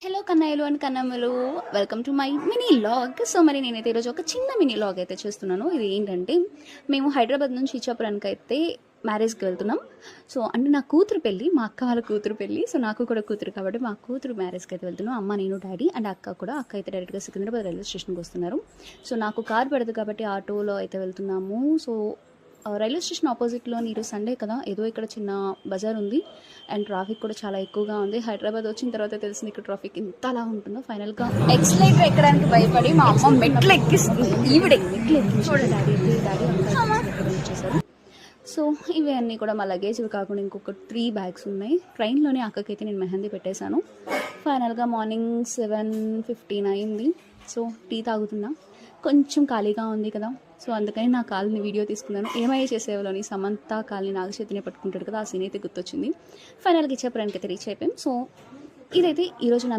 Hello కన్నయ్యలు and కన్నమ్మలు, welcome to my mini vlog. So మరి నేనైతే ఈరోజు ఒక చిన్న మినీ లాగ్ అయితే చేస్తున్నాను. ఇది ఏంటంటే, మేము హైదరాబాద్ నుంచి ఇచ్చాపురానికి అయితే మ్యారేజ్కి వెళ్తున్నాం. సో అంటే నా కూతురు పెళ్ళి, మా అక్క వాళ్ళ కూతురు పెళ్ళి. సో నాకు కూడా కూతురు కాబట్టి మా కూతురు మ్యారేజ్కి అయితే వెళ్తున్నాం. అమ్మ, నేను, డాడీ అండ్ అక్క కూడా. అక్క అయితే డైరెక్ట్గా సికింద్రాబాద్ రైల్వే స్టేషన్కి వస్తున్నారు. సో నాకు కార్ పడదు కాబట్టి ఆటోలో అయితే వెళ్తున్నాము. సో రైల్వే స్టేషన్ ఆపోజిట్లోని ఈరోజు సండే కదా, ఏదో ఇక్కడ చిన్న బజార్ ఉంది అండ్ ట్రాఫిక్ కూడా చాలా ఎక్కువగా ఉంది. హైదరాబాద్ వచ్చిన తర్వాత తెలిసింది ఇక్కడ ట్రాఫిక్ ఇంత అలా ఉంటుందో. ఫైనల్గా ఎక్స్లైటర్ ఎక్కడానికి భయపడి మా అమ్మ మెట్లు ఎక్కిస్తుంది. ఈవిడే మెట్లు ఎక్కించాడు. డాడీ వచ్చేసారు. సో ఇవన్నీ కూడా మా లగేజ్ కాకుండా ఇంకొక 3 బ్యాగ్స్ ఉన్నాయి. ట్రైన్లోనే అక్కకైతే నేను మెహందీ పెట్టేశాను. ఫైనల్గా మార్నింగ్ 7:15 అయింది. సో టీ తాగుతున్నా, కొంచెం ఖాళీగా ఉంది కదా, సో అందుకని నా కాల్ని వీడియో తీసుకున్నాను. ఏమయ్యే చేసేవాళ్ళని సమంత కాల్ని నాగచేతినే పట్టుకుంటాడు కదా, ఆ సీన్ అయితే గుర్తొచ్చింది. ఫైనల్గా ఇచ్చాపురానికి అయితే రీచ్ అయిపోయాం. సో ఇదైతే ఈరోజు నా